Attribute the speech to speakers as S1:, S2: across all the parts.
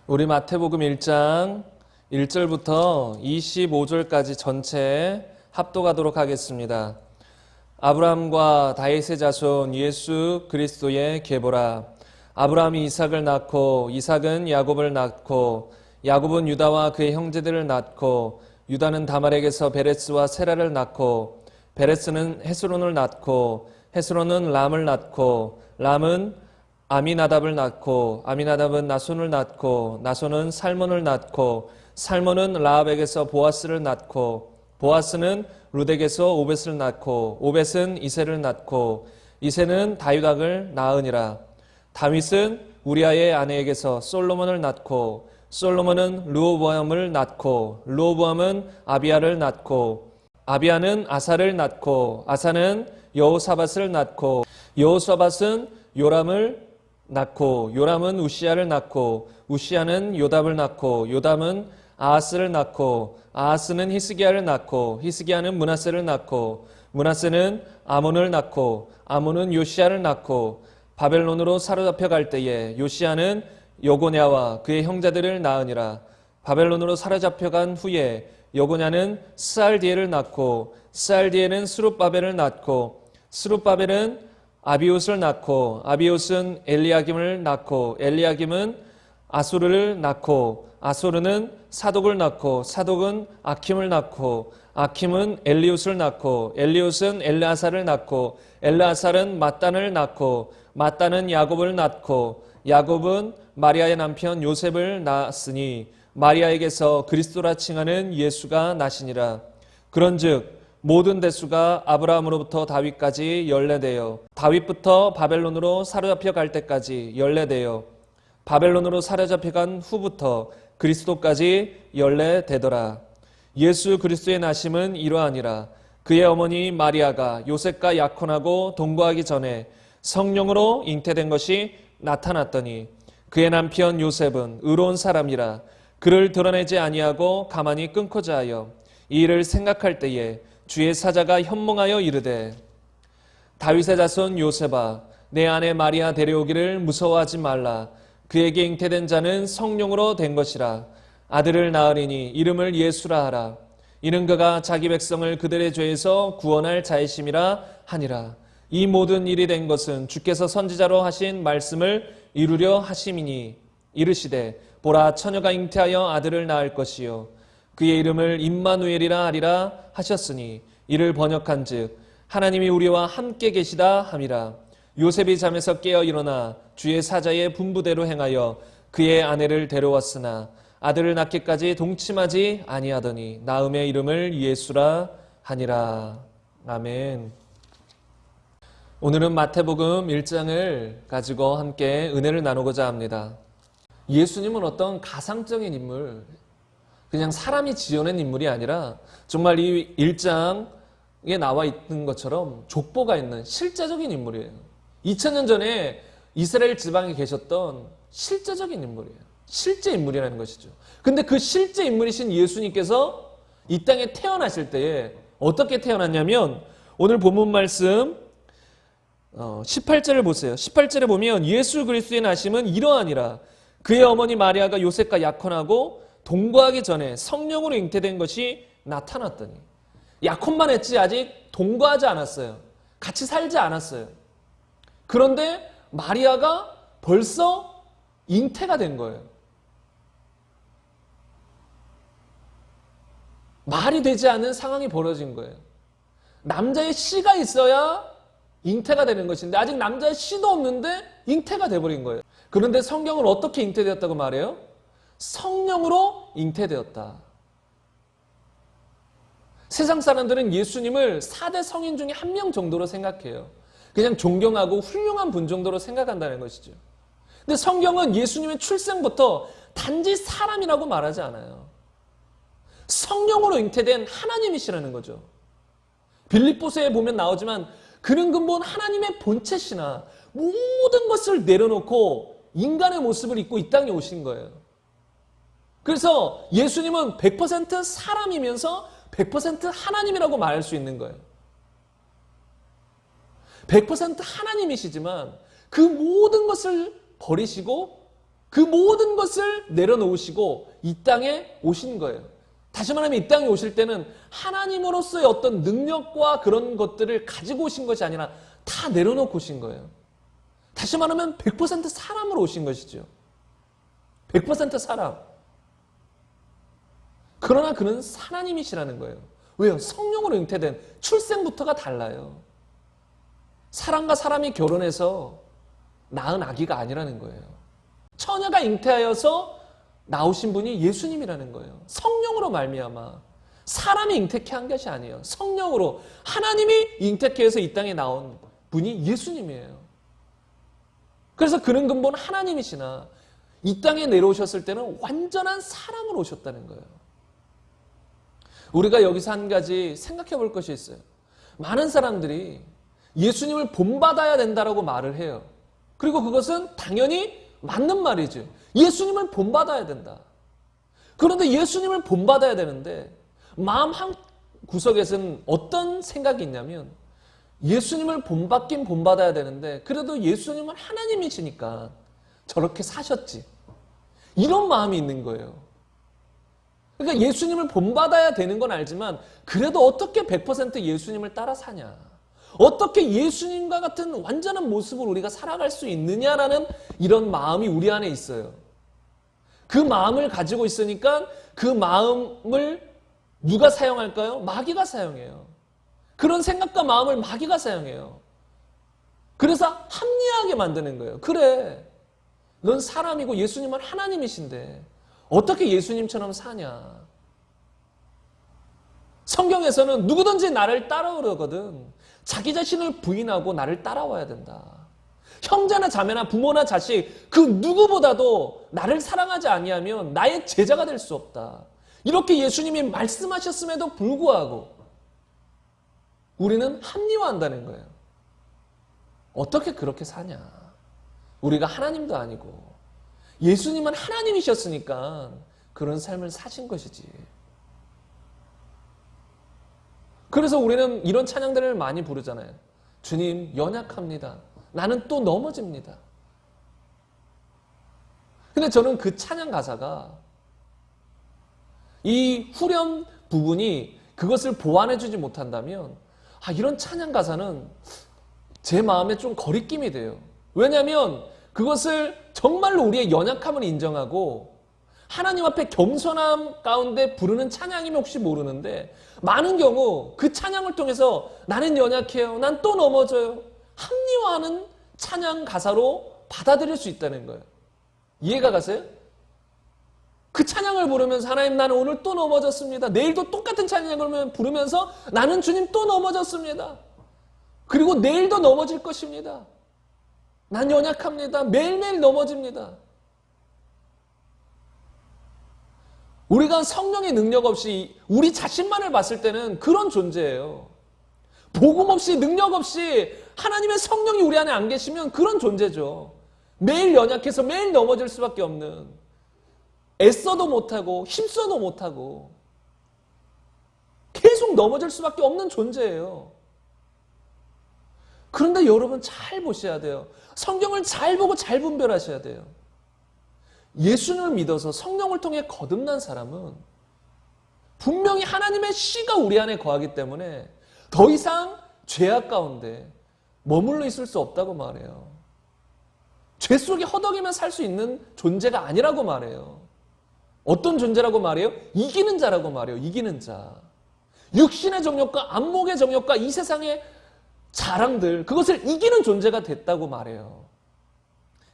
S1: 우리 마태복음 1장 1절부터 25절까지 전체 합독하도록 하겠습니다. 아브라함과 다윗의 자손 예수 그리스도의 계보라. 아브라함이 이삭을 낳고 이삭은 야곱을 낳고 야곱은 유다와 그의 형제들을 낳고 유다는 다말에게서 베레스와 세라를 낳고 베레스는 헤스론을 낳고 헤스론은 람을 낳고 람은 아미나답을 낳고 아미나답은 나손을 낳고 나손은 살몬을 낳고 살몬은 라합에게서 보아스를 낳고 보아스는 룻에게서 오벳을 낳고 오벳은 이새를 낳고 이새는 다윗왕을 낳으니라. 다윗은 우리아의 아내에게서 솔로몬을 낳고 솔로몬은 르호보암을 낳고 르호보암은 아비야를 낳고 아비야는 아사를 낳고 아사는 여호사밧을 낳고 여호사밧은 요람을 낳고 요람은 우시야를 낳고 우시야는 요담을 낳고 요담은 아하스를 낳고 아하스는 히스기야를 낳고 히스기야는 므낫세를 낳고 므낫세는 아몬을 낳고 아몬은 요시야를 낳고 바벨론으로 사로잡혀 갈 때에 요시야는 여고냐와 그의 형제들을 낳으니라. 바벨론으로 사로잡혀 간 후에 여고냐는 스알디엘을 낳고 스알디엘은 스룹바벨을 낳고 스룹바벨은 아비옷을 낳고 아비옷은 엘리야김을 낳고 엘리야김은 아소르를 낳고 아소르는 사독을 낳고 사독은 아킴을 낳고 아킴은 엘리옷을 낳고 엘리옷은 엘르아사를 낳고 엘르아사는 mat단을 낳고 mat단은 야곱을 낳고 야곱은 마리아의 남편 요셉을 낳았으니 마리아에게서 그리스도라 칭하는 예수가 나시니라. 그런즉 모든 대수가 아브라함으로부터 다윗까지 연례되어 다윗부터 바벨론으로 사로잡혀 갈 때까지 연례되어 바벨론으로 사로잡혀 간 후부터 그리스도까지 연례되더라. 예수 그리스도의 나심은 이러하니라. 그의 어머니 마리아가 요셉과 약혼하고 동거하기 전에 성령으로 잉태된 것이 나타났더니 그의 남편 요셉은 의로운 사람이라 그를 드러내지 아니하고 가만히 끊고자 하여 이 일을 생각할 때에 주의 사자가 현몽하여 이르되 다윗의 자손 요셉아 내 아내 마리아 데려오기를 무서워하지 말라. 그에게 잉태된 자는 성령으로 된 것이라. 아들을 낳으리니 이름을 예수라 하라. 이는 그가 자기 백성을 그들의 죄에서 구원할 자이심이라 하니라. 이 모든 일이 된 것은 주께서 선지자로 하신 말씀을 이루려 하심이니 이르시되 보라 처녀가 잉태하여 아들을 낳을 것이요 그의 이름을 임마누엘이라 하리라 하셨으니 이를 번역한즉 하나님이 우리와 함께 계시다 함이라. 요셉이 잠에서 깨어 일어나 주의 사자의 분부대로 행하여 그의 아내를 데려왔으나 아들을 낳기까지 동침하지 아니하더니 나음의 이름을 예수라 하니라. 아멘. 오늘은 마태복음 1장을 가지고 함께 은혜를 나누고자 합니다. 예수님은 어떤 가상적인 인물, 그냥 사람이 지어낸 인물이 아니라 정말 이 1장에 나와 있는 것처럼 족보가 있는 실제적인 인물이에요. 2000년 전에 이스라엘 지방에 계셨던 실제적인 인물이에요. 실제 인물이라는 것이죠. 근데 그 실제 인물이신 예수님께서 이 땅에 태어나실 때에 어떻게 태어났냐면 오늘 본문 말씀 18절을 보세요. 18절에 보면 예수 그리스도의 나심은 이러하니라. 그의 어머니 마리아가 요셉과 약혼하고 동거하기 전에 성령으로 잉태된 것이 나타났더니 약혼만 했지 아직 동거하지 않았어요. 같이 살지 않았어요. 그런데 마리아가 벌써 잉태가 된 거예요. 말이 되지 않는 상황이 벌어진 거예요. 남자의 씨가 있어야 잉태가 되는 것인데 아직 남자의 씨도 없는데 잉태가 돼버린 거예요. 그런데 성경은 어떻게 잉태되었다고 말해요? 성령으로 잉태되었다. 세상 사람들은 예수님을 4대 성인 중에 한 명 정도로 생각해요. 그냥 존경하고 훌륭한 분 정도로 생각한다는 것이죠. 근데 성경은 예수님의 출생부터 단지 사람이라고 말하지 않아요. 성령으로 잉태된 하나님이시라는 거죠. 빌립보서에 보면 나오지만 그는 근본 하나님의 본체시나 모든 것을 내려놓고 인간의 모습을 입고 이 땅에 오신 거예요. 그래서 예수님은 100% 사람이면서 100% 하나님이라고 말할 수 있는 거예요. 100% 하나님이시지만 그 모든 것을 버리시고 그 모든 것을 내려놓으시고 이 땅에 오신 거예요. 다시 말하면 이 땅에 오실 때는 하나님으로서의 어떤 능력과 그런 것들을 가지고 오신 것이 아니라 다 내려놓고 오신 거예요. 다시 말하면 100% 사람으로 오신 것이죠. 100% 사람. 그러나 그는 하나님이시라는 거예요. 왜요? 성령으로 잉태된 출생부터가 달라요. 사람과 사람이 결혼해서 낳은 아기가 아니라는 거예요. 처녀가 잉태하여서 나오신 분이 예수님이라는 거예요. 성령으로 말미암아. 사람이 잉태케 한 것이 아니에요. 성령으로 하나님이 잉태케 해서 이 땅에 나온 분이 예수님이에요. 그래서 그는 근본 하나님이시나 이 땅에 내려오셨을 때는 완전한 사람으로 오셨다는 거예요. 우리가 여기서 한 가지 생각해 볼 것이 있어요. 많은 사람들이 예수님을 본받아야 된다라고 말을 해요. 그리고 그것은 당연히 맞는 말이죠. 예수님을 본받아야 된다. 그런데 예수님을 본받아야 되는데 마음 한 구석에서는 어떤 생각이 있냐면 예수님을 본받긴 본받아야 되는데 그래도 예수님은 하나님이시니까 저렇게 사셨지. 이런 마음이 있는 거예요. 그러니까 예수님을 본받아야 되는 건 알지만 그래도 어떻게 100% 예수님을 따라 사냐. 어떻게 예수님과 같은 완전한 모습을 우리가 살아갈 수 있느냐라는 이런 마음이 우리 안에 있어요. 그 마음을 가지고 있으니까 그 마음을 누가 사용할까요? 마귀가 사용해요. 그런 생각과 마음을 마귀가 사용해요. 그래서 합리화하게 만드는 거예요. 그래, 넌 사람이고 예수님은 하나님이신데 어떻게 예수님처럼 사냐. 성경에서는 누구든지 나를 따라오려거든 자기 자신을 부인하고 나를 따라와야 된다. 형제나 자매나 부모나 자식 그 누구보다도 나를 사랑하지 아니하면 나의 제자가 될 수 없다. 이렇게 예수님이 말씀하셨음에도 불구하고 우리는 합리화한다는 거예요. 어떻게 그렇게 사냐. 우리가 하나님도 아니고 예수님은 하나님이셨으니까 그런 삶을 사신 것이지. 그래서 우리는 이런 찬양들을 많이 부르잖아요. 주님, 연약합니다. 나는 또 넘어집니다. 근데 저는 그 찬양 가사가 이 후렴 부분이 그것을 보완해주지 못한다면 이런 찬양 가사는 제 마음에 좀 거리낌이 돼요. 왜냐하면 그것을 정말로 우리의 연약함을 인정하고 하나님 앞에 겸손함 가운데 부르는 찬양이면 혹시 모르는데 많은 경우 그 찬양을 통해서 나는 연약해요. 난 또 넘어져요. 합리화하는 찬양 가사로 받아들일 수 있다는 거예요. 이해가 가세요? 그 찬양을 부르면서 하나님 나는 오늘 또 넘어졌습니다. 내일도 똑같은 찬양을 부르면서 나는 주님 또 넘어졌습니다. 그리고 내일도 넘어질 것입니다. 난 연약합니다. 매일매일 넘어집니다. 우리가 성령의 능력 없이 우리 자신만을 봤을 때는 그런 존재예요. 복음 없이 능력 없이 하나님의 성령이 우리 안에 안 계시면 그런 존재죠. 매일 연약해서 매일 넘어질 수밖에 없는, 애써도 못하고 힘써도 못하고 계속 넘어질 수밖에 없는 존재예요. 그런데 여러분 잘 보셔야 돼요. 성경을 잘 보고 잘 분별하셔야 돼요. 예수님을 믿어서 성령을 통해 거듭난 사람은 분명히 하나님의 씨가 우리 안에 거하기 때문에 더 이상 죄악 가운데 머물러 있을 수 없다고 말해요. 죄 속에 허덕이며 살 수 있는 존재가 아니라고 말해요. 어떤 존재라고 말해요? 이기는 자라고 말해요. 이기는 자. 육신의 정욕과 안목의 정욕과 이 세상의 자랑들, 그것을 이기는 존재가 됐다고 말해요.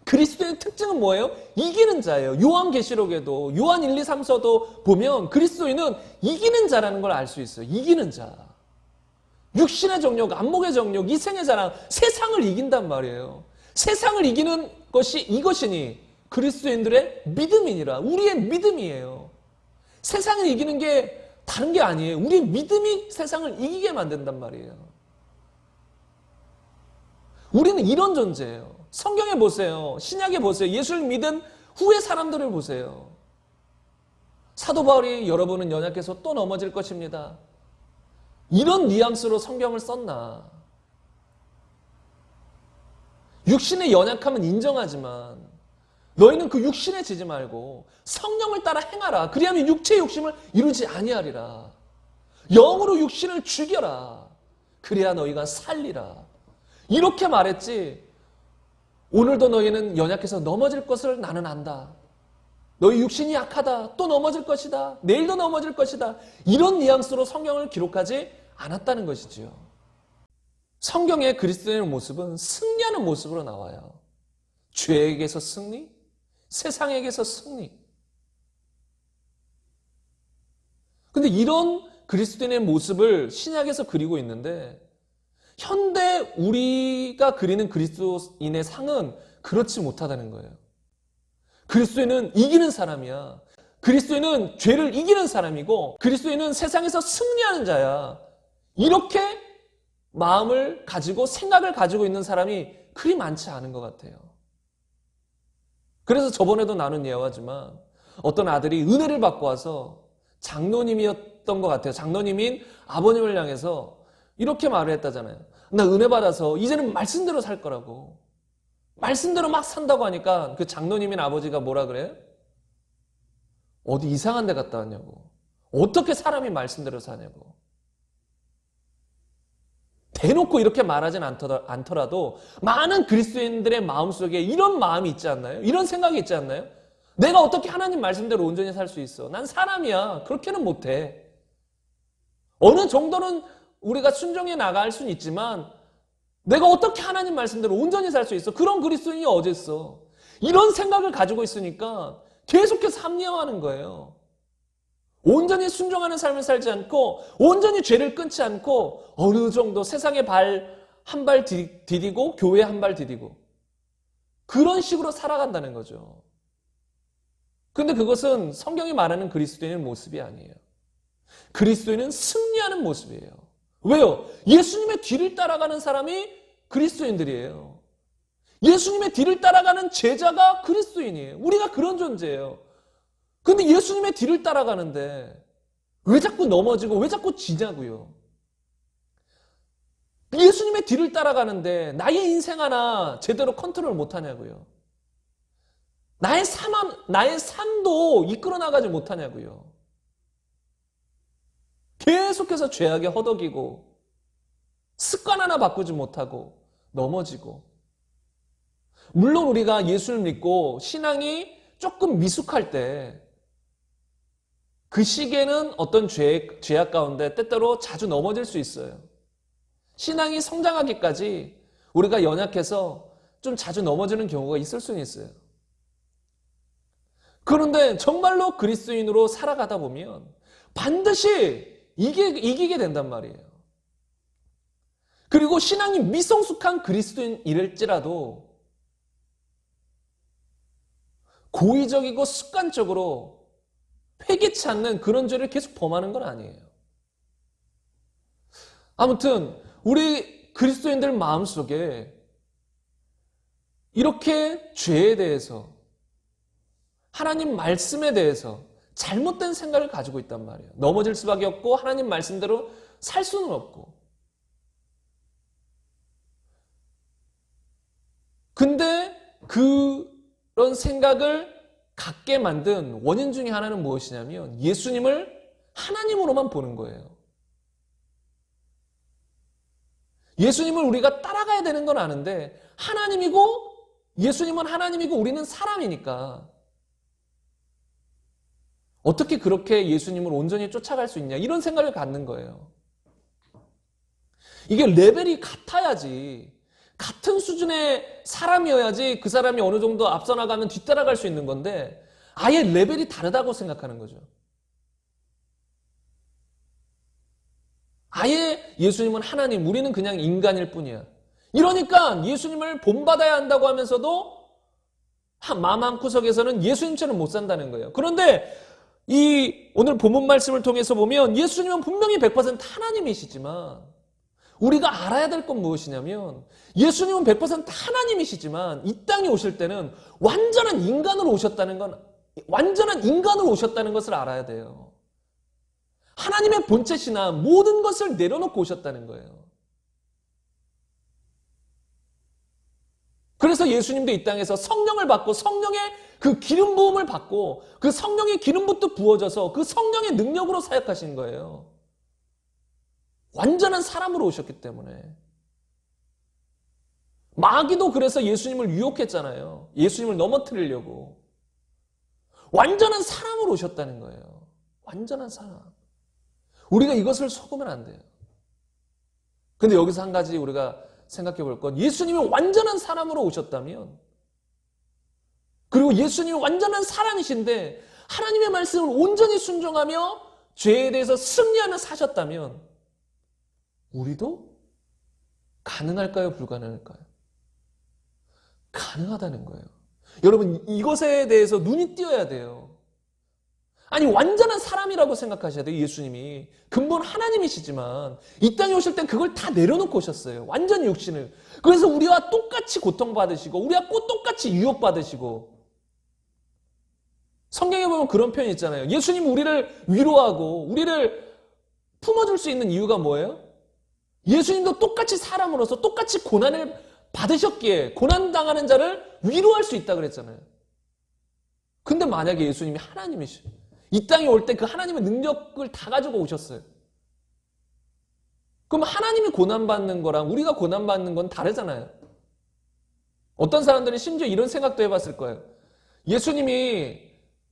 S1: 그리스도의 특징은 뭐예요? 이기는 자예요. 요한계시록에도 요한 1, 2, 3서도 보면 그리스도인은 이기는 자라는 걸 알 수 있어요. 이기는 자. 육신의 정욕, 안목의 정욕, 이생의 자랑, 세상을 이긴단 말이에요. 세상을 이기는 것이 이것이니 그리스도인들의 믿음이니라. 우리의 믿음이에요. 세상을 이기는 게 다른 게 아니에요. 우리의 믿음이 세상을 이기게 만든단 말이에요. 우리는 이런 존재예요. 성경에 보세요. 신약에 보세요. 예수를 믿은 후의 사람들을 보세요. 사도 바울이 여러분은 연약해서 또 넘어질 것입니다. 이런 뉘앙스로 성경을 썼나. 육신의 연약함은 인정하지만 너희는 그 육신에 지지 말고 성령을 따라 행하라. 그리하면 육체의 욕심을 이루지 아니하리라. 영으로 육신을 죽여라. 그래야 너희가 살리라. 이렇게 말했지. 오늘도 너희는 연약해서 넘어질 것을 나는 안다. 너희 육신이 약하다. 또 넘어질 것이다. 내일도 넘어질 것이다. 이런 뉘앙스로 성경을 기록하지 않았다는 것이지요. 성경의 그리스도인의 모습은 승리하는 모습으로 나와요. 죄에게서 승리, 세상에게서 승리. 근데 이런 그리스도인의 모습을 신약에서 그리고 있는데 현대 우리가 그리는 그리스도인의 상은 그렇지 못하다는 거예요. 그리스도인은 이기는 사람이야. 그리스도인은 죄를 이기는 사람이고 그리스도인은 세상에서 승리하는 자야. 이렇게 마음을 가지고 생각을 가지고 있는 사람이 그리 많지 않은 것 같아요. 그래서 저번에도 나눈 예화지만 어떤 아들이 은혜를 받고 와서 장로님이었던 것 같아요. 장로님인 아버님을 향해서 이렇게 말을 했다잖아요. 나 은혜 받아서 이제는 말씀대로 살 거라고. 말씀대로 막 산다고 하니까 그 장로님인 아버지가 뭐라 그래요? 어디 이상한 데 갔다 왔냐고. 어떻게 사람이 말씀대로 사냐고. 대놓고 이렇게 말하진 않더라도 많은 그리스도인들의 마음속에 이런 마음이 있지 않나요? 이런 생각이 있지 않나요? 내가 어떻게 하나님 말씀대로 온전히 살 수 있어? 난 사람이야. 그렇게는 못해. 어느 정도는 우리가 순종해 나갈 수는 있지만 내가 어떻게 하나님 말씀대로 온전히 살 수 있어? 그런 그리스도인이 어딨어? 이런 생각을 가지고 있으니까 계속해서 합리화하는 거예요. 온전히 순종하는 삶을 살지 않고 온전히 죄를 끊지 않고 어느 정도 세상에 한 발 디디고 교회에 한 발 디디고 그런 식으로 살아간다는 거죠. 근데 그것은 성경이 말하는 그리스도인의 모습이 아니에요. 그리스도인은 승리하는 모습이에요. 왜요? 예수님의 뒤를 따라가는 사람이 그리스도인들이에요. 예수님의 뒤를 따라가는 제자가 그리스도인이에요. 우리가 그런 존재예요. 근데 예수님의 뒤를 따라가는데 왜 자꾸 넘어지고 왜 자꾸 지냐고요. 예수님의 뒤를 따라가는데 나의 인생 하나 제대로 컨트롤 못하냐고요. 나의 삶도 이끌어 나가지 못하냐고요. 계속해서 죄악에 허덕이고 습관 하나 바꾸지 못하고 넘어지고. 물론 우리가 예수를 믿고 신앙이 조금 미숙할 때 그 시기에는 어떤 죄악 가운데 때때로 자주 넘어질 수 있어요. 신앙이 성장하기까지 우리가 연약해서 좀 자주 넘어지는 경우가 있을 수는 있어요. 그런데 정말로 그리스도인으로 살아가다 보면 반드시 이기게 된단 말이에요. 그리고 신앙이 미성숙한 그리스도인일지라도 고의적이고 습관적으로 회개치 않는 그런 죄를 계속 범하는 건 아니에요. 아무튼 우리 그리스도인들 마음속에 이렇게 죄에 대해서 하나님 말씀에 대해서 잘못된 생각을 가지고 있단 말이에요. 넘어질 수밖에 없고 하나님 말씀대로 살 수는 없고. 근데 그런 생각을 갖게 만든 원인 중에 하나는 무엇이냐면 예수님을 하나님으로만 보는 거예요. 예수님을 우리가 따라가야 되는 건 아는데 예수님은 하나님이고 우리는 사람이니까 어떻게 그렇게 예수님을 온전히 쫓아갈 수 있냐 이런 생각을 갖는 거예요. 이게 레벨이 같아야지 같은 수준의 사람이어야지 그 사람이 어느 정도 앞서 나가면 뒤따라갈 수 있는 건데 아예 레벨이 다르다고 생각하는 거죠. 아예 예수님은 하나님, 우리는 그냥 인간일 뿐이야. 이러니까 예수님을 본받아야 한다고 하면서도 마음 한구석에서는 예수님처럼 못 산다는 거예요. 그런데 오늘 본문 말씀을 통해서 보면 예수님은 분명히 100% 하나님이시지만 우리가 알아야 될 건 무엇이냐면 예수님은 100% 하나님이시지만 이 땅에 오실 때는 완전한 인간으로 오셨다는 것을 알아야 돼요. 하나님의 본체시나 모든 것을 내려놓고 오셨다는 거예요. 그래서 예수님도 이 땅에서 성령을 받고 성령의 그 기름 부음을 받고 그 성령의 기름부터 부어져서 그 성령의 능력으로 사역하신 거예요. 완전한 사람으로 오셨기 때문에. 마귀도 그래서 예수님을 유혹했잖아요. 예수님을 넘어뜨리려고. 완전한 사람으로 오셨다는 거예요. 완전한 사람. 우리가 이것을 속으면 안 돼요. 근데 여기서 한 가지 우리가 생각해 볼 건, 예수님이 완전한 사람으로 오셨다면, 그리고 예수님이 완전한 사람이신데 하나님의 말씀을 온전히 순종하며 죄에 대해서 승리하며 사셨다면 우리도 가능할까요? 불가능할까요? 가능하다는 거예요. 여러분, 이것에 대해서 눈이 띄어야 돼요. 아니, 완전한 사람이라고 생각하셔야 돼요. 예수님이 근본 하나님이시지만 이 땅에 오실 땐 그걸 다 내려놓고 오셨어요. 완전히 육신을. 그래서 우리와 똑같이 고통받으시고 우리와 똑같이 유혹받으시고, 성경에 보면 그런 표현이 있잖아요. 예수님이 우리를 위로하고 우리를 품어줄 수 있는 이유가 뭐예요? 예수님도 똑같이 사람으로서 똑같이 고난을 받으셨기에 고난당하는 자를 위로할 수 있다 그랬잖아요. 근데 만약에 예수님이 하나님이시죠. 이 땅에 올 때 그 하나님의 능력을 다 가지고 오셨어요. 그럼 하나님이 고난받는 거랑 우리가 고난받는 건 다르잖아요. 어떤 사람들은 심지어 이런 생각도 해봤을 거예요. 예수님이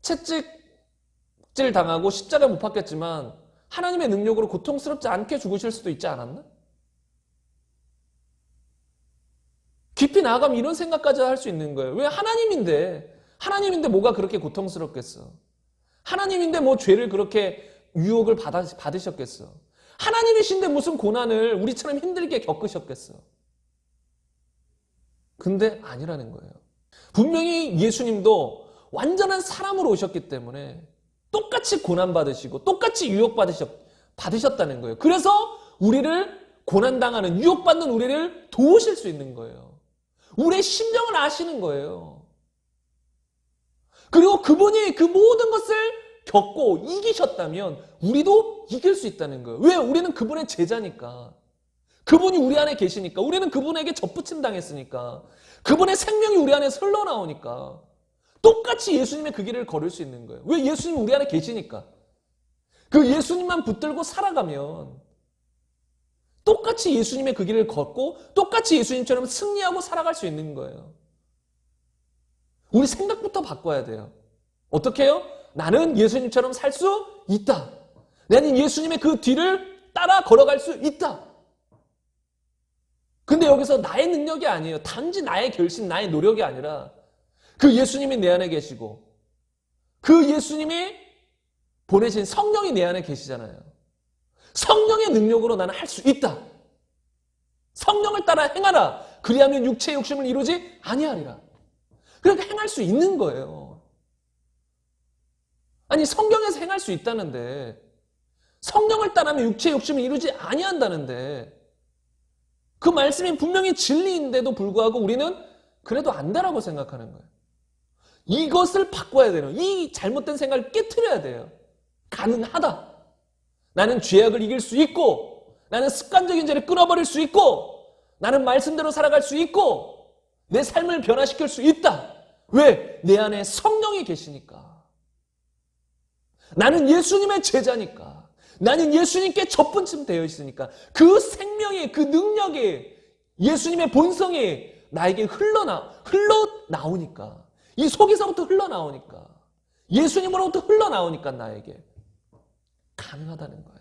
S1: 채찍질 당하고 십자가에 못 박혔지만 하나님의 능력으로 고통스럽지 않게 죽으실 수도 있지 않았나? 깊이 나아가면 이런 생각까지 할 수 있는 거예요. 왜? 하나님인데 뭐가 그렇게 고통스럽겠어? 하나님인데 뭐 죄를 그렇게 유혹을 받으셨겠어? 하나님이신데 무슨 고난을 우리처럼 힘들게 겪으셨겠어? 근데 아니라는 거예요. 분명히 예수님도 완전한 사람으로 오셨기 때문에 똑같이 고난받으시고 똑같이 받으셨다는 거예요. 그래서 우리를 고난당하는, 유혹받는 우리를 도우실 수 있는 거예요. 우리의 심정을 아시는 거예요. 그리고 그분이 그 모든 것을 겪고 이기셨다면 우리도 이길 수 있다는 거예요. 왜? 우리는 그분의 제자니까. 그분이 우리 안에 계시니까. 우리는 그분에게 접붙임 당했으니까. 그분의 생명이 우리 안에서 흘러나오니까. 똑같이 예수님의 그 길을 걸을 수 있는 거예요. 왜? 예수님이 우리 안에 계시니까. 그 예수님만 붙들고 살아가면 똑같이 예수님의 그 길을 걷고 똑같이 예수님처럼 승리하고 살아갈 수 있는 거예요. 우리 생각부터 바꿔야 돼요. 어떻게 해요? 나는 예수님처럼 살 수 있다. 나는 예수님의 그 뒤를 따라 걸어갈 수 있다. 근데 여기서 나의 능력이 아니에요. 단지 나의 결심, 나의 노력이 아니라 그 예수님이 내 안에 계시고 그 예수님이 보내신 성령이 내 안에 계시잖아요. 성령의 능력으로 나는 할 수 있다. 성령을 따라 행하라. 그리하면 육체의 욕심을 이루지 아니하리라. 그러니까 행할 수 있는 거예요. 아니, 성경에서 행할 수 있다는데, 성령을 따르면 육체의 욕심을 이루지 아니한다는데, 그 말씀이 분명히 진리인데도 불구하고 우리는 그래도 안다라고 생각하는 거예요. 이것을 바꿔야 돼요. 이 잘못된 생각을 깨트려야 돼요. 가능하다. 나는 죄악을 이길 수 있고, 나는 습관적인 죄를 끊어버릴 수 있고, 나는 말씀대로 살아갈 수 있고, 내 삶을 변화시킬 수 있다. 왜? 내 안에 성령이 계시니까. 나는 예수님의 제자니까. 나는 예수님께 접붙임 되어 있으니까. 그 생명이, 그 능력이, 예수님의 본성이 나에게 흘러나오니까. 이 속에서부터 흘러나오니까. 예수님으로부터 흘러나오니까 나에게 가능하다는 거예요.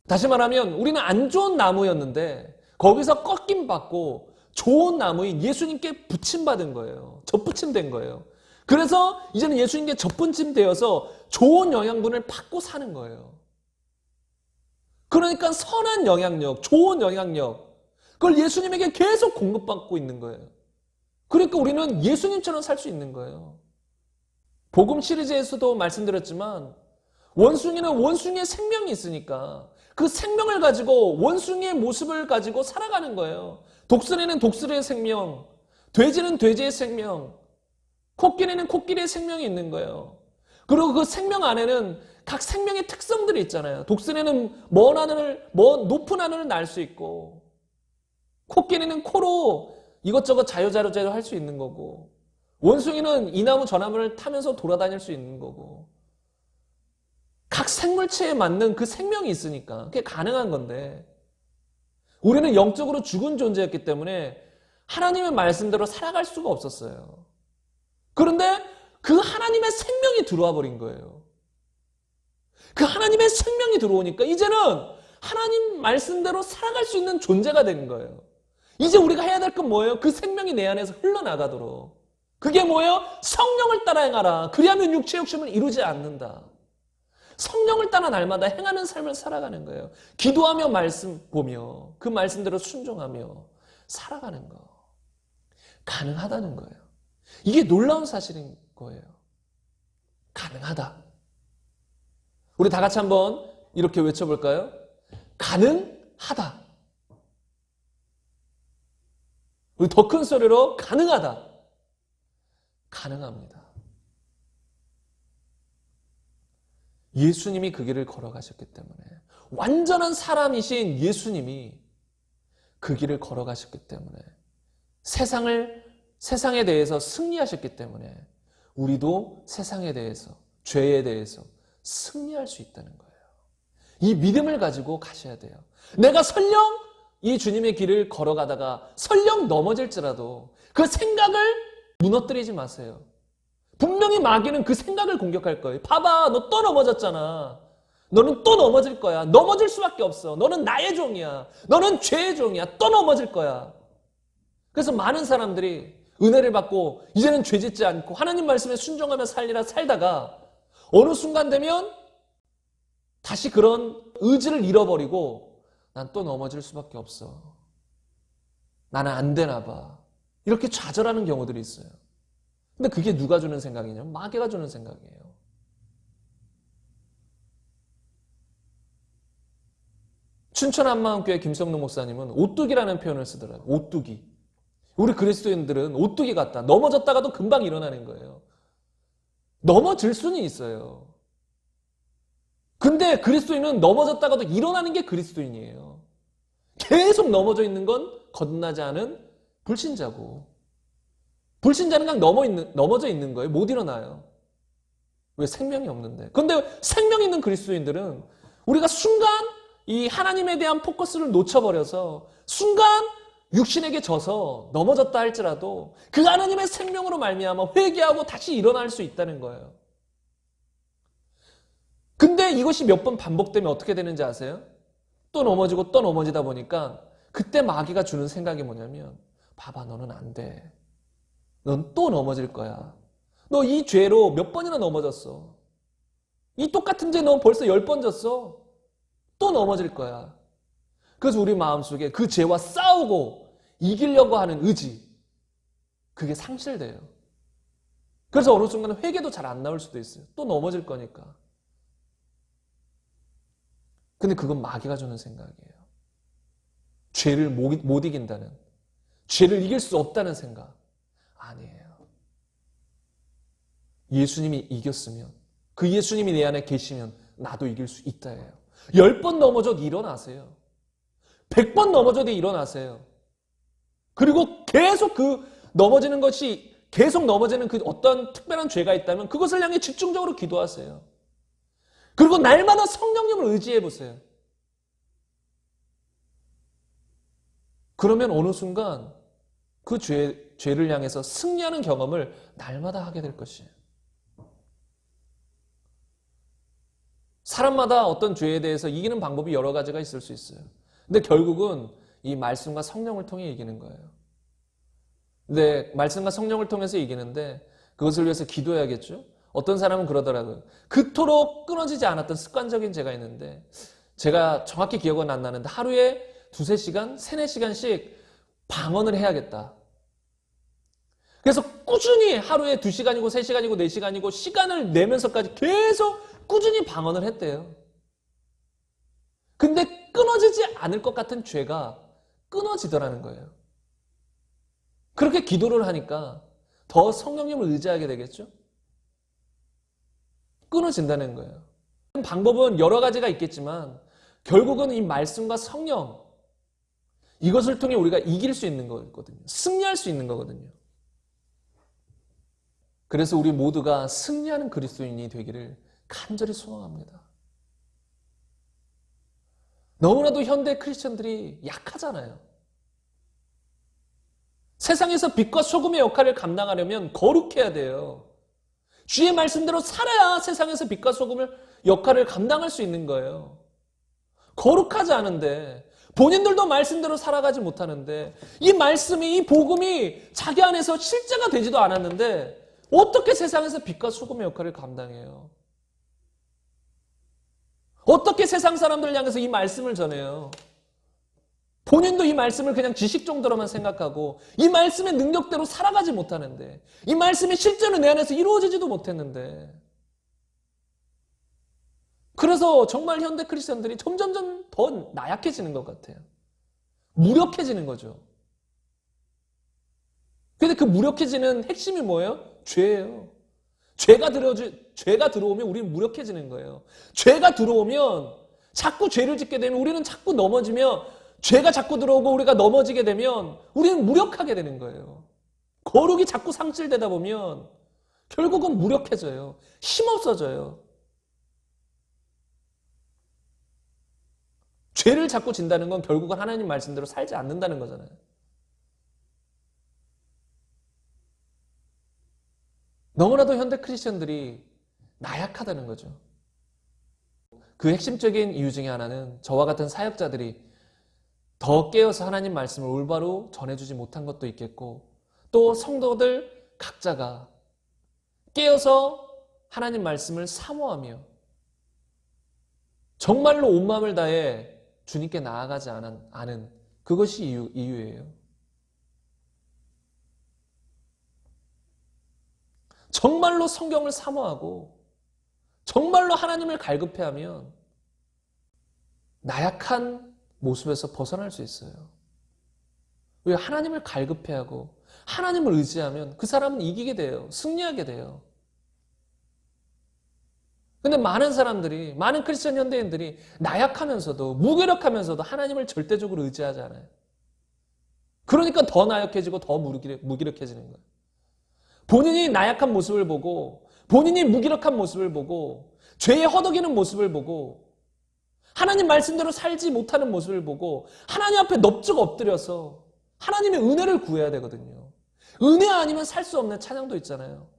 S1: 다시 말하면 우리는 안 좋은 나무였는데 거기서 꺾임 받고 좋은 나무인 예수님께 붙임받은 거예요. 접붙임된 거예요. 그래서 이제는 예수님께 접붙임되어서 좋은 영양분을 받고 사는 거예요. 그러니까 선한 영향력, 좋은 영향력, 그걸 예수님에게 계속 공급받고 있는 거예요. 그러니까 우리는 예수님처럼 살 수 있는 거예요. 복음 시리즈에서도 말씀드렸지만 원숭이는 원숭이의 생명이 있으니까 그 생명을 가지고 원숭이의 모습을 가지고 살아가는 거예요. 독수리는 독수리의 생명, 돼지는 돼지의 생명, 코끼리는 코끼리의 생명이 있는 거예요. 그리고 그 생명 안에는 각 생명의 특성들이 있잖아요. 독수리는 높은 하늘을 날 수 있고, 코끼리는 코로 이것저것 자유자재로 할 수 있는 거고, 원숭이는 이 나무 저 나무를 타면서 돌아다닐 수 있는 거고, 각 생물체에 맞는 그 생명이 있으니까 그게 가능한 건데, 우리는 영적으로 죽은 존재였기 때문에 하나님의 말씀대로 살아갈 수가 없었어요. 그런데 그 하나님의 생명이 들어와 버린 거예요. 그 하나님의 생명이 들어오니까 이제는 하나님 말씀대로 살아갈 수 있는 존재가 된 거예요. 이제 우리가 해야 될 건 뭐예요? 그 생명이 내 안에서 흘러나가도록. 그게 뭐예요? 성령을 따라 행하라. 그리하면 육체 욕심을 이루지 않는다. 성령을 따라 날마다 행하는 삶을 살아가는 거예요. 기도하며 말씀 보며 그 말씀대로 순종하며 살아가는 거. 가능하다는 거예요. 이게 놀라운 사실인 거예요. 가능하다. 우리 다 같이 한번 이렇게 외쳐볼까요? 가능하다. 우리 더 큰 소리로 가능하다. 가능합니다. 예수님이 그 길을 걸어가셨기 때문에, 완전한 사람이신 예수님이 그 길을 걸어가셨기 때문에, 세상에 대해서 승리하셨기 때문에 우리도 세상에 대해서, 죄에 대해서 승리할 수 있다는 거예요. 이 믿음을 가지고 가셔야 돼요. 내가 설령 이 주님의 길을 걸어가다가 설령 넘어질지라도 그 생각을 무너뜨리지 마세요. 분명히 마귀는 그 생각을 공격할 거예요. 봐봐, 너 또 넘어졌잖아. 너는 또 넘어질 거야. 넘어질 수밖에 없어. 너는 나의 종이야. 너는 죄의 종이야. 또 넘어질 거야. 그래서 많은 사람들이 은혜를 받고 이제는 죄 짓지 않고 하나님 말씀에 순종하며 살다가 어느 순간 되면 다시 그런 의지를 잃어버리고 난 또 넘어질 수밖에 없어. 나는 안 되나 봐. 이렇게 좌절하는 경우들이 있어요. 근데 그게 누가 주는 생각이냐? 마귀가 주는 생각이에요. 춘천 한마음교회 김성록 목사님은 오뚜기라는 표현을 쓰더라고요. 오뚜기. 우리 그리스도인들은 오뚜기 같다. 넘어졌다가도 금방 일어나는 거예요. 넘어질 수는 있어요. 근데 그리스도인은 넘어졌다가도 일어나는 게 그리스도인이에요. 계속 넘어져 있는 건 거듭나지 않은 불신자고, 불신자는 그냥 넘어져 있는 거예요. 못 일어나요. 왜? 생명이 없는데. 그런데 생명 있는 그리스도인들은 우리가 순간 이 하나님에 대한 포커스를 놓쳐버려서 순간 육신에게 져서 넘어졌다 할지라도 그 하나님의 생명으로 말미암아 회개하고 다시 일어날 수 있다는 거예요. 근데 이것이 몇 번 반복되면 어떻게 되는지 아세요? 또 넘어지고 또 넘어지다 보니까 그때 마귀가 주는 생각이 뭐냐면, 봐봐, 너는 안 돼. 넌 또 넘어질 거야. 너 이 죄로 몇 번이나 넘어졌어. 이 똑같은 죄 너 벌써 10번 졌어. 또 넘어질 거야. 그래서 우리 마음속에 그 죄와 싸우고 이기려고 하는 의지, 그게 상실돼요. 그래서 어느 순간 회개도 잘 안 나올 수도 있어요. 또 넘어질 거니까. 근데 그건 마귀가 주는 생각이에요. 죄를 못 이긴다는, 죄를 이길 수 없다는 생각. 아니에요. 예수님이 이겼으면, 그 예수님이 내 안에 계시면 나도 이길 수 있다예요. 10번 넘어져도 일어나세요. 100번 넘어져도 일어나세요. 그리고 계속 그 넘어지는 것이, 계속 넘어지는 그 어떤 특별한 죄가 있다면 그것을 향해 집중적으로 기도하세요. 그리고 날마다 성령님을 의지해 보세요. 그러면 어느 순간 그 죄를 향해서 승리하는 경험을 날마다 하게 될 것이에요. 사람마다 어떤 죄에 대해서 이기는 방법이 여러 가지가 있을 수 있어요. 근데 결국은 이 말씀과 성령을 통해 이기는 거예요. 근데 말씀과 성령을 통해서 이기는데 그것을 위해서 기도해야겠죠? 어떤 사람은 그러더라고요. 그토록 끊어지지 않았던 습관적인 죄가 있는데, 제가 정확히 기억은 안 나는데 하루에 2-3시간, 3-4시간씩 방언을 해야겠다. 그래서 꾸준히 하루에 2시간이고 3시간이고 4시간이고 시간을 내면서까지 계속 꾸준히 방언을 했대요. 근데 끊어지지 않을 것 같은 죄가 끊어지더라는 거예요. 그렇게 기도를 하니까 더 성령님을 의지하게 되겠죠? 끊어진다는 거예요. 방법은 여러 가지가 있겠지만 결국은 이 말씀과 성령, 이것을 통해 우리가 이길 수 있는 거거든요. 승리할 수 있는 거거든요. 그래서 우리 모두가 승리하는 그리스도인이 되기를 간절히 소망합니다. 너무나도 현대 크리스천들이 약하잖아요. 세상에서 빛과 소금의 역할을 감당하려면 거룩해야 돼요. 주의 말씀대로 살아야 세상에서 빛과 소금의 역할을 감당할 수 있는 거예요. 거룩하지 않은데, 본인들도 말씀대로 살아가지 못하는데, 이 말씀이, 이 복음이 자기 안에서 실제가 되지도 않았는데 어떻게 세상에서 빛과 소금의 역할을 감당해요? 어떻게 세상 사람들을 향해서 이 말씀을 전해요? 본인도 이 말씀을 그냥 지식 정도로만 생각하고 이 말씀의 능력대로 살아가지 못하는데, 이 말씀이 실제로 내 안에서 이루어지지도 못했는데, 그래서 정말 현대 크리스천들이 점점점 더 나약해지는 것 같아요. 무력해지는 거죠. 근데 그 무력해지는 핵심이 뭐예요? 죄예요. 죄가 들어오면 우리는 무력해지는 거예요. 죄가 들어오면 자꾸 죄를 짓게 되면 우리는 자꾸 넘어지며, 죄가 자꾸 들어오고 우리가 넘어지게 되면 우리는 무력하게 되는 거예요. 거룩이 자꾸 상실되다 보면 결국은 무력해져요. 힘없어져요. 죄를 자꾸 진다는 건 결국은 하나님 말씀대로 살지 않는다는 거잖아요. 너무나도 현대 크리스천들이 나약하다는 거죠. 그 핵심적인 이유 중에 하나는 저와 같은 사역자들이 더 깨어서 하나님 말씀을 올바로 전해주지 못한 것도 있겠고, 또 성도들 각자가 깨어서 하나님 말씀을 사모하며 정말로 온 마음을 다해 주님께 나아가지 않은 그것이 이유예요. 정말로 성경을 사모하고 정말로 하나님을 갈급해하면 나약한 모습에서 벗어날 수 있어요. 왜? 하나님을 갈급해하고 하나님을 의지하면 그 사람은 이기게 돼요. 승리하게 돼요. 근데 많은 사람들이, 많은 크리스천 현대인들이 나약하면서도 무기력하면서도 하나님을 절대적으로 의지하지 않아요. 그러니까 더 나약해지고 더 무기력해지는 거예요. 본인이 나약한 모습을 보고, 본인이 무기력한 모습을 보고, 죄에 허덕이는 모습을 보고, 하나님 말씀대로 살지 못하는 모습을 보고 하나님 앞에 넙죽 엎드려서 하나님의 은혜를 구해야 되거든요. 은혜 아니면 살 수 없는 찬양도 있잖아요.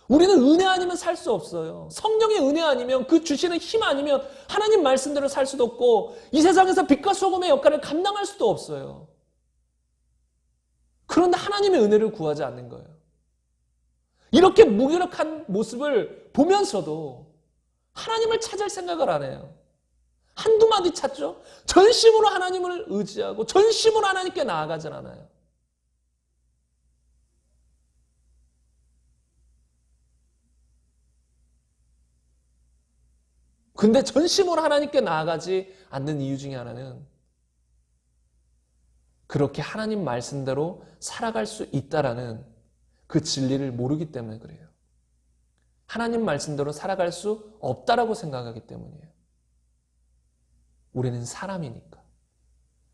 S1: 우리는 은혜 아니면 살 수 없어요. 성령의 은혜 아니면, 그 주시는 힘 아니면 하나님 말씀대로 살 수도 없고 이 세상에서 빛과 소금의 역할을 감당할 수도 없어요. 그런데 하나님의 은혜를 구하지 않는 거예요. 이렇게 무기력한 모습을 보면서도 하나님을 찾을 생각을 안 해요. 한두 마디 찾죠? 전심으로 하나님을 의지하고 전심으로 하나님께 나아가진 않아요. 근데 전심으로 하나님께 나아가지 않는 이유 중에 하나는 그렇게 하나님 말씀대로 살아갈 수 있다라는 그 진리를 모르기 때문에 그래요. 하나님 말씀대로 살아갈 수 없다라고 생각하기 때문이에요. 우리는 사람이니까.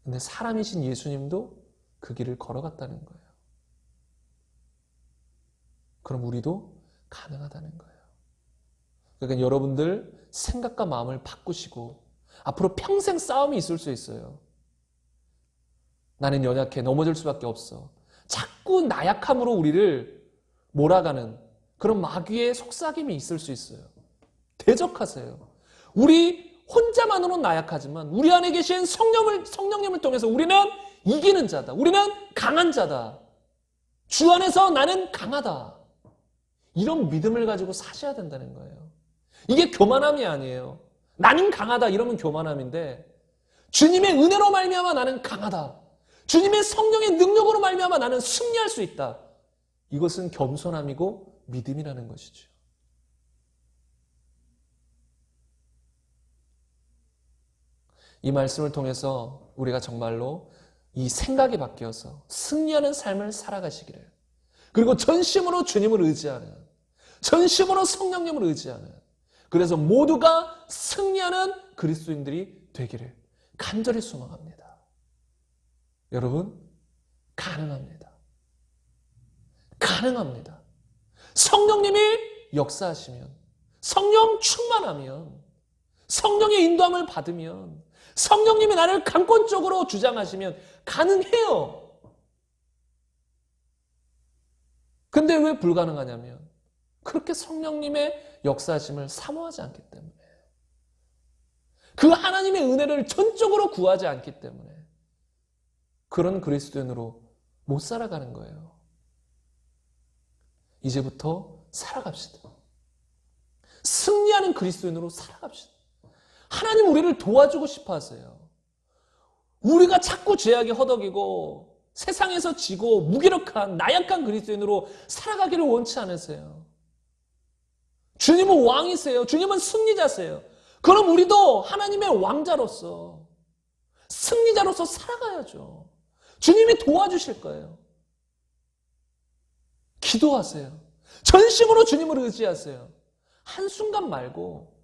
S1: 근데 사람이신 예수님도 그 길을 걸어갔다는 거예요. 그럼 우리도 가능하다는 거예요. 그러니까 여러분들 생각과 마음을 바꾸시고 앞으로 평생 싸움이 있을 수 있어요. 나는 연약해, 넘어질 수밖에 없어. 자꾸 나약함으로 우리를 몰아가는 그런 마귀의 속삭임이 있을 수 있어요. 대적하세요. 우리 혼자만으로는 나약하지만 우리 안에 계신 성령님을 통해서 우리는 이기는 자다. 우리는 강한 자다. 주 안에서 나는 강하다. 이런 믿음을 가지고 사셔야 된다는 거예요. 이게 교만함이 아니에요. 나는 강하다 이러면 교만함인데, 주님의 은혜로 말미암아 나는 강하다. 주님의 성령의 능력으로 말미암아 나는 승리할 수 있다. 이것은 겸손함이고 믿음이라는 것이죠. 이 말씀을 통해서 우리가 정말로 이 생각이 바뀌어서 승리하는 삶을 살아가시기를, 그리고 전심으로 주님을 의지하는, 전심으로 성령님을 의지하는, 그래서 모두가 승리하는 그리스도인들이 되기를 간절히 소망합니다. 여러분, 가능합니다. 가능합니다. 성령님이 역사하시면, 성령 충만하면, 성령의 인도함을 받으면, 성령님이 나를 강권적으로 주장하시면 가능해요. 근데 왜 불가능하냐면 그렇게 성령님의 역사하심을 사모하지 않기 때문에, 그 하나님의 은혜를 전적으로 구하지 않기 때문에 그런 그리스도인으로 못 살아가는 거예요. 이제부터 살아갑시다. 승리하는 그리스도인으로 살아갑시다. 하나님 우리를 도와주고 싶어 하세요. 우리가 자꾸 죄악에 허덕이고 세상에서 지고 무기력한 나약한 그리스도인으로 살아가기를 원치 않으세요. 주님은 왕이세요. 주님은 승리자세요. 그럼 우리도 하나님의 왕자로서 승리자로서 살아가야죠. 주님이 도와주실 거예요. 기도하세요. 전심으로 주님을 의지하세요. 한순간 말고,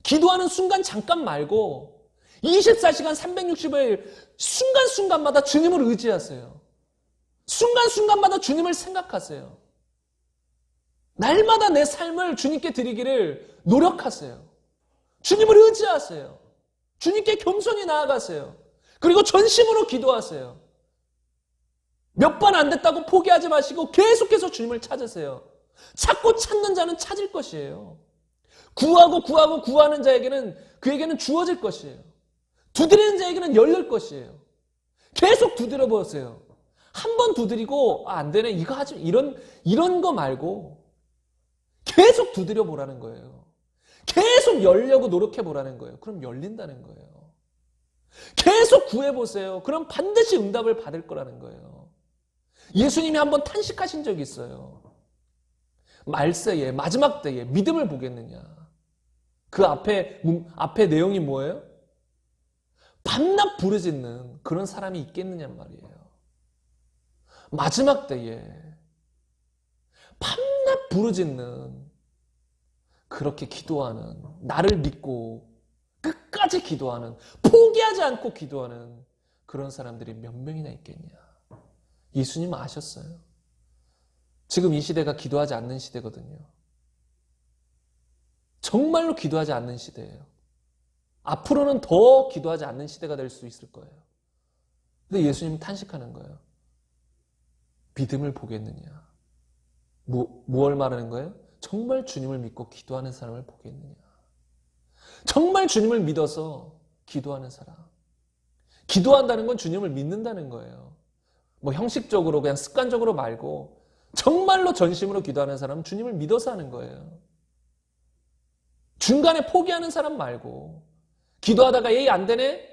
S1: 기도하는 순간 잠깐 말고 24시간 365일 순간순간마다 주님을 의지하세요. 순간순간마다 주님을 생각하세요. 날마다 내 삶을 주님께 드리기를 노력하세요. 주님을 의지하세요. 주님께 겸손히 나아가세요. 그리고 전심으로 기도하세요. 몇 번 안 됐다고 포기하지 마시고 계속해서 주님을 찾으세요. 찾고 찾는 자는 찾을 것이에요. 구하는 자에게는 그에게는 주어질 것이에요. 두드리는 자에게는 열릴 것이에요. 계속 두드려 보세요. 한 번 두드리고 안 되네, 이거 하지, 이런 거 말고 계속 두드려 보라는 거예요. 계속 열려고 노력해 보라는 거예요. 그럼 열린다는 거예요. 계속 구해 보세요. 그럼 반드시 응답을 받을 거라는 거예요. 예수님이 한번 탄식하신 적이 있어요. 말세에, 마지막 때에 믿음을 보겠느냐. 그 앞에 내용이 뭐예요? 밤낮 부르짖는 그런 사람이 있겠느냐는 말이에요. 마지막 때에 밤낮 부르짖는, 그렇게 기도하는, 나를 믿고 끝까지 기도하는, 포기하지 않고 기도하는 그런 사람들이 몇 명이나 있겠냐. 예수님은 아셨어요. 지금 이 시대가 기도하지 않는 시대거든요. 정말로 기도하지 않는 시대예요. 앞으로는 더 기도하지 않는 시대가 될 수 있을 거예요. 근데 예수님은 탄식하는 거예요. 믿음을 보겠느냐. 무엇을 말하는 거예요? 정말 주님을 믿고 기도하는 사람을 보겠느냐. 정말 주님을 믿어서 기도하는 사람. 기도한다는 건 주님을 믿는다는 거예요. 뭐 형식적으로 그냥 습관적으로 말고 정말로 전심으로 기도하는 사람은 주님을 믿어서 하는 거예요. 중간에 포기하는 사람 말고, 기도하다가 에이 안 되네?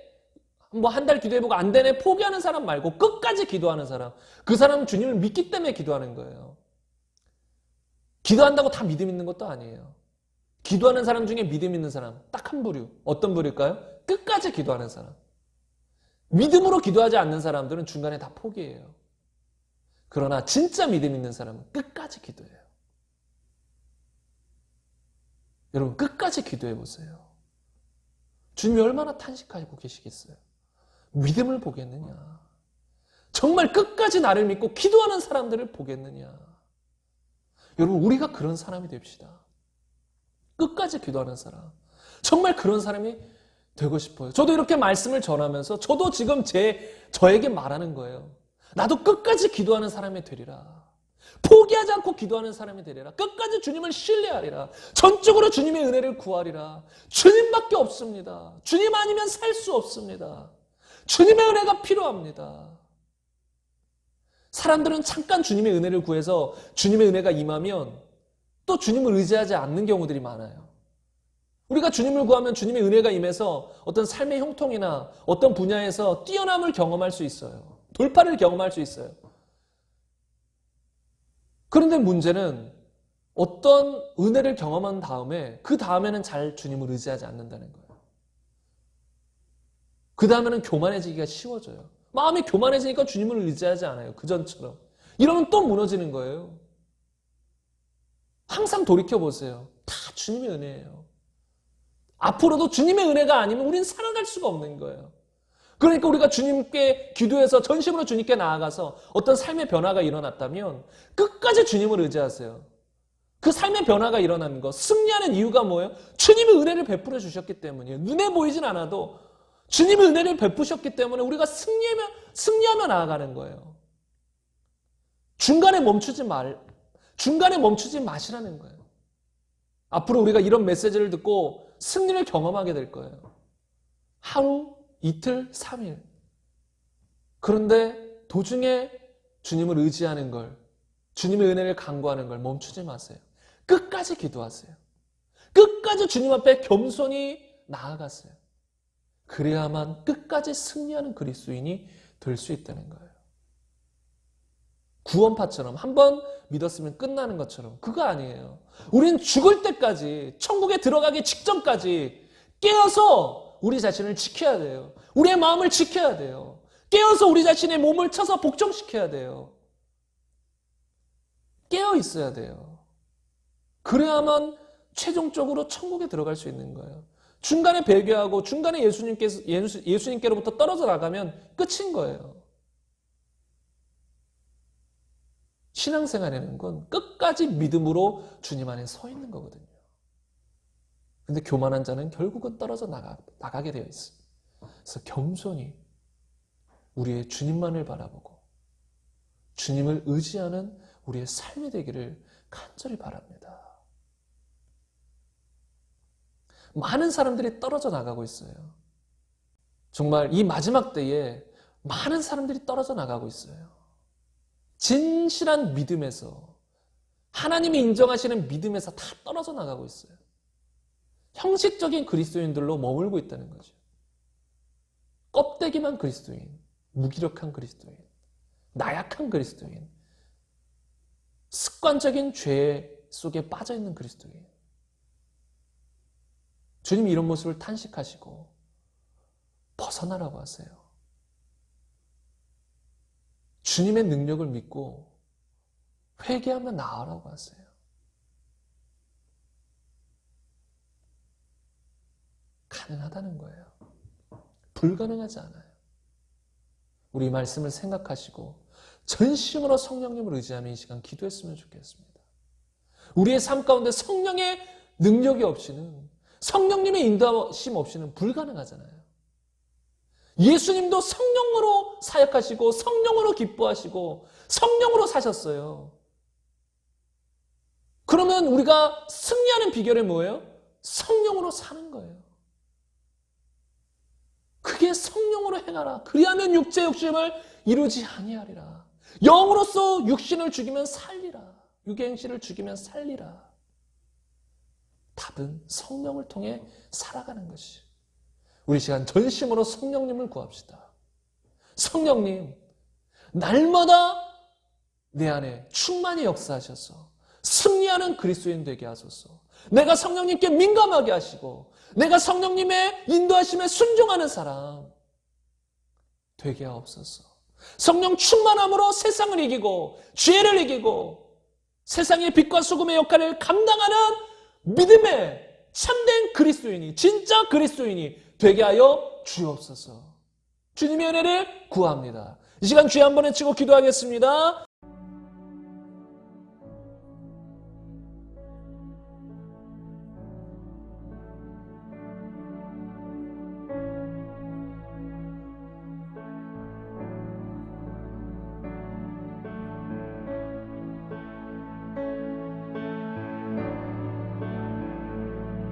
S1: 뭐 한 달 기도해보고 안 되네? 포기하는 사람 말고 끝까지 기도하는 사람. 그 사람은 주님을 믿기 때문에 기도하는 거예요. 기도한다고 다 믿음 있는 것도 아니에요. 기도하는 사람 중에 믿음 있는 사람 딱 한 부류. 어떤 부류일까요? 끝까지 기도하는 사람. 믿음으로 기도하지 않는 사람들은 중간에 다 포기해요. 그러나 진짜 믿음 있는 사람은 끝까지 기도해요. 여러분, 끝까지 기도해 보세요. 주님이 얼마나 탄식하고 계시겠어요. 믿음을 보겠느냐. 정말 끝까지 나를 믿고 기도하는 사람들을 보겠느냐. 여러분, 우리가 그런 사람이 됩시다. 끝까지 기도하는 사람. 정말 그런 사람이 되고 싶어요. 저도 이렇게 말씀을 전하면서 저도 지금 저에게 말하는 거예요. 나도 끝까지 기도하는 사람이 되리라. 포기하지 않고 기도하는 사람이 되리라. 끝까지 주님을 신뢰하리라. 전적으로 주님의 은혜를 구하리라. 주님밖에 없습니다. 주님 아니면 살 수 없습니다. 주님의 은혜가 필요합니다. 사람들은 잠깐 주님의 은혜를 구해서 주님의 은혜가 임하면 또 주님을 의지하지 않는 경우들이 많아요. 우리가 주님을 구하면 주님의 은혜가 임해서 어떤 삶의 형통이나 어떤 분야에서 뛰어남을 경험할 수 있어요. 돌파를 경험할 수 있어요. 그런데 문제는 어떤 은혜를 경험한 다음에 그 다음에는 잘 주님을 의지하지 않는다는 거예요. 그 다음에는 교만해지기가 쉬워져요. 마음이 교만해지니까 주님을 의지하지 않아요. 그전처럼. 이러면 또 무너지는 거예요. 항상 돌이켜보세요. 다 주님의 은혜예요. 앞으로도 주님의 은혜가 아니면 우린 살아갈 수가 없는 거예요. 그러니까 우리가 주님께 기도해서 전심으로 주님께 나아가서 어떤 삶의 변화가 일어났다면 끝까지 주님을 의지하세요. 그 삶의 변화가 일어나는 것, 승리하는 이유가 뭐예요? 주님의 은혜를 베풀어 주셨기 때문이에요. 눈에 보이진 않아도 주님의 은혜를 베푸셨기 때문에 우리가 승리하며 나아가는 거예요. 중간에 멈추지 마시라는 거예요. 앞으로 우리가 이런 메시지를 듣고 승리를 경험하게 될 거예요. 하루, 이틀, 3일. 그런데 도중에 주님을 의지하는 걸, 주님의 은혜를 간구하는 걸 멈추지 마세요. 끝까지 기도하세요. 끝까지 주님 앞에 겸손히 나아가세요. 그래야만 끝까지 승리하는 그리스도인이 될 수 있다는 거예요. 구원파처럼 한번 믿었으면 끝나는 것처럼 그거 아니에요. 우린 죽을 때까지, 천국에 들어가기 직전까지 깨어서 우리 자신을 지켜야 돼요. 우리의 마음을 지켜야 돼요. 깨어서 우리 자신의 몸을 쳐서 복종시켜야 돼요. 깨어 있어야 돼요. 그래야만 최종적으로 천국에 들어갈 수 있는 거예요. 중간에 배교하고 중간에 예수님께로부터 떨어져 나가면 끝인 거예요. 신앙생활이라는 건 끝까지 믿음으로 주님 안에 서 있는 거거든요. 근데 교만한 자는 결국은 떨어져 나가게 되어 있어요. 그래서 겸손히 우리의 주님만을 바라보고 주님을 의지하는 우리의 삶이 되기를 간절히 바랍니다. 많은 사람들이 떨어져 나가고 있어요. 정말 이 마지막 때에 많은 사람들이 떨어져 나가고 있어요. 진실한 믿음에서, 하나님이 인정하시는 믿음에서 다 떨어져 나가고 있어요. 형식적인 그리스도인들로 머물고 있다는 거죠. 껍데기만 그리스도인, 무기력한 그리스도인, 나약한 그리스도인, 습관적인 죄 속에 빠져있는 그리스도인. 주님이 이런 모습을 탄식하시고 벗어나라고 하세요. 주님의 능력을 믿고 회개하며 나아라고 하세요. 가능하다는 거예요. 불가능하지 않아요. 우리 이 말씀을 생각하시고 전심으로 성령님을 의지하며 이 시간 기도했으면 좋겠습니다. 우리의 삶 가운데 성령의 능력이 없이는, 성령님의 인도하심 없이는 불가능하잖아요. 예수님도 성령으로 사역하시고 성령으로 기뻐하시고 성령으로 사셨어요. 그러면 우리가 승리하는 비결이 뭐예요? 성령으로 사는 거예요. 그게 성령으로 행하라. 그리하면 육체 욕심을 이루지 아니하리라. 영으로서 육신을 죽이면 살리라. 육의 행실을 죽이면 살리라. 답은 성령을 통해 살아가는 것이. 우리 시간 전심으로 성령님을 구합시다. 성령님, 날마다 내 안에 충만히 역사하셔서 승리하는 그리스도인 되게 하소서. 내가 성령님께 민감하게 하시고 내가 성령님의 인도하심에 순종하는 사람 되게 하옵소서. 성령 충만함으로 세상을 이기고 죄를 이기고 세상의 빛과 소금의 역할을 감당하는 믿음의 참된 그리스도인이, 진짜 그리스도인이 되게 하여 주옵소서. 주님의 은혜를 구합니다. 이 시간 주여 한번 외치고 기도하겠습니다.